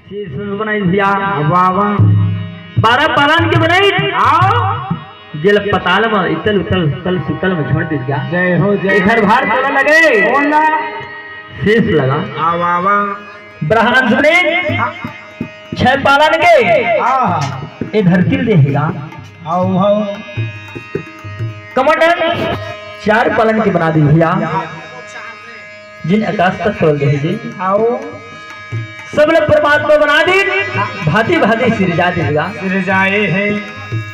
बनाई भैया बाबा 12 पालन के बनाई आओ जेल पताल में इतल उतल तल सुतल में छोड़ दे गया। जय हो जय घर भार चला लगे बोला शेष लगा आ बाबा ब्रह्मांड सुने 6 पालन के ये धरती देगा आओ हो कमंडल 4 पालन के बना दी भैया जिन आकाश तक तोड़ दे जी आओ सब लोग परमात्मा बना दी भांति भांति सिरजा देगा जाए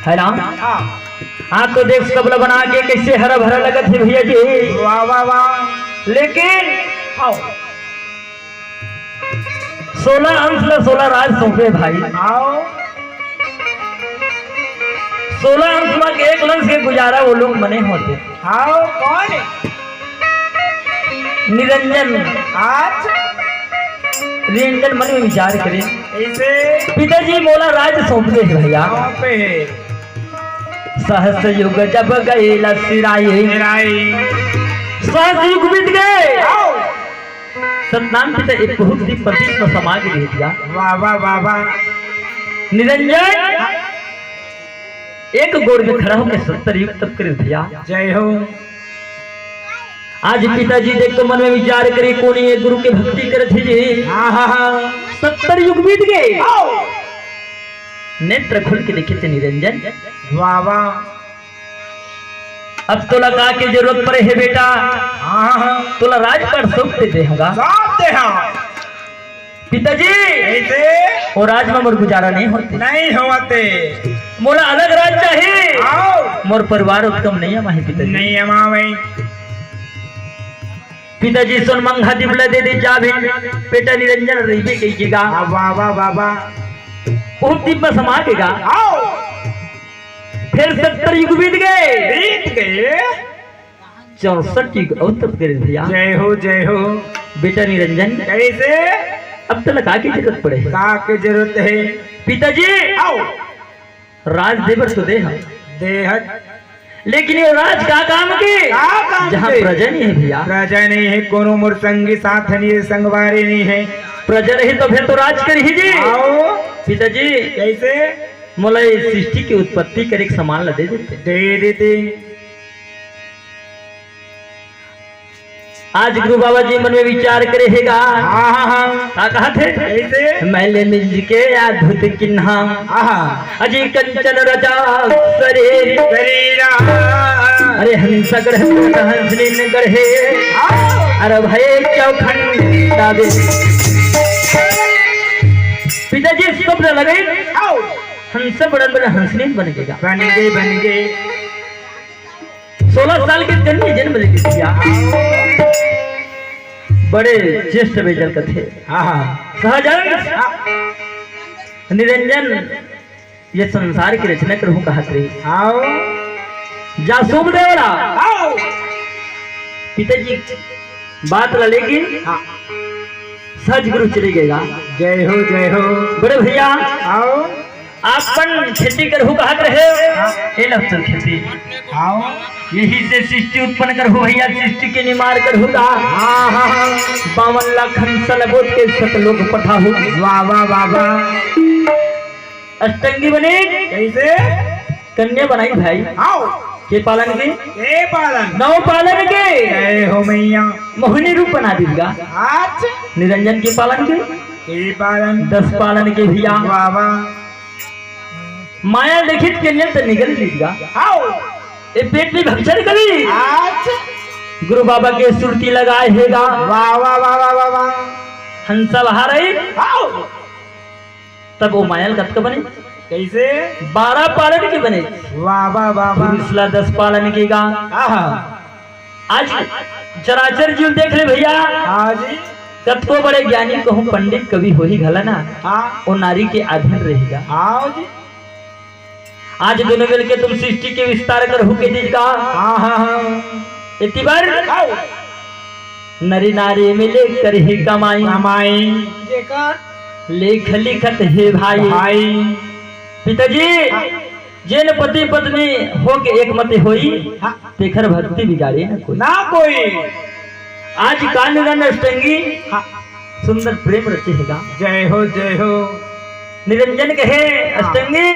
है ना। हाँ तो देख सब लोग बना के कैसे हरा भरा लगत है भैया जी वाह वाह वाह। लेकिन आओ 16 अंश में 16 राज सौंपे भाई आओ 16 अंश में एक लंस के गुजारा वो लोग मने होते। आओ कौन निरंजन आज निरंजन मन में विचार करे ऐसे पिताजी मोला राज सौंपते हैं भैया पे सहस्र युग जब गए लसिराए सहस्र युग बीत गए सतनाम पिता एक बहुत ही प्रतीक में समाज दे दिया। वाह वाह वाह वाह। निरंजन एक गोर में खड़ा होकर 70 युग तक कर दिया। जय हो। आज पिताजी देख तो मन में विचार करे कौन ये गुरु के भक्ति करते जी। 70 युग बीत गए नेत्र खुल के देखे थे निरंजन वाह वाह। अब तो लगा के जरूरत पड़े है बेटा तोला राज पर सौंप दे होगा पिताजी ऐसे और राज में मोर गुजारा नहीं होते नहीं होते मोला अलग राज चाहिए आओ मोर परिवार उत्तम नहीं है माही पिताजी नहीं है मावे पिताजी सुन मंगा दिबला दे दे जा भी बेटा निरंजन रही कहिएगा बाबा बाबा बहुत दिन में समाएगा। आओ फिर 70 युग बीत बीत गए 64 युग और तब कर दिया। जय हो बेटा निरंजन कैसे अब तो लगा की जरूरत पड़े का की जरूरत है पिताजी आओ राज देवर तो दे हम देहत लेकिन ये राज का काम के जहाँ प्रजा नहीं है भैया प्रजा नहीं है कोनो मोर संगी साथ नहीं संगवारी नहीं है प्रजा रही तो फिर तो राज कर ही जी। आओ पिताजी कैसे मोला सृष्टि की उत्पत्ति कर एक समान ला दे देते आज गुरु बाबा जी मन में विचार करेगा क्या कहा थे कैसे मैले मिल के अद्भुत किन्हा अजय कंचन रजा शरीरा अरे हंस गढ़ हंसलीन गढ़े अरे भय चौखंड दादे पिताजी स्वप्न लगे हंस बड़ा हंसलीन बन गए 16 साल के जन्म लेके बड़े ज्येष्ठ बेजल का थे सहजन निरंजन ये संसार की रचना करूं कहा थे आओ जासूम देवरा पिताजी बात ला लेकिन सच गुरु चले गएगा। जय हो बड़े भैया आओ आपन खेती करहु कहत रहे ए लफ्जल खेती आओ यही से सृष्टि उत्पन्न करहु भैया सृष्टि के निमार करहु का 52 लाख हंसल बोध के सतलोक पठाहु वाह वाह बाबा अष्टंगी बने कैसे कन्या बनाई भाई आओ के पालन के 9 पालन के जय हो मैया मोहिनी रूप बना दीगा। आज निरंजन के पालन के पालन 10 पालन के भैया वाह वाह। माया लिखित कन्या से निकल दीगा आओ ये पेट में भक्षण करी आज गुरु बाबा के सुरती लगाए हेगा वाह वाह वाह वाह वाह वाह। हंसा बहा रही आओ तब वो मायल कब का बने कैसे 12 पालन के बने वाह वाह वाह वाह। पिछला 10 पालन के गा आज चराचर जीव देख ले भैया आज कब तो बड़े ज्ञानी कहूँ पंडित कवि हो ही घला ना वो नारी के अधीन रहेगा। आज आज दोनों मिल के तुम सृष्टि के विस्तार कर होके देगा इतनी बार नरी नारी मिले कर ही कमाई लेख लिखत है भाई पिताजी जेन पति पत्नी हो के एक मते होई तेखर भक्ति बिगाड़ी ना कोई आज कान अष्टंगी सुंदर प्रेम रचेगा। जय हो जय हो। निरंजन कहे अष्टंगी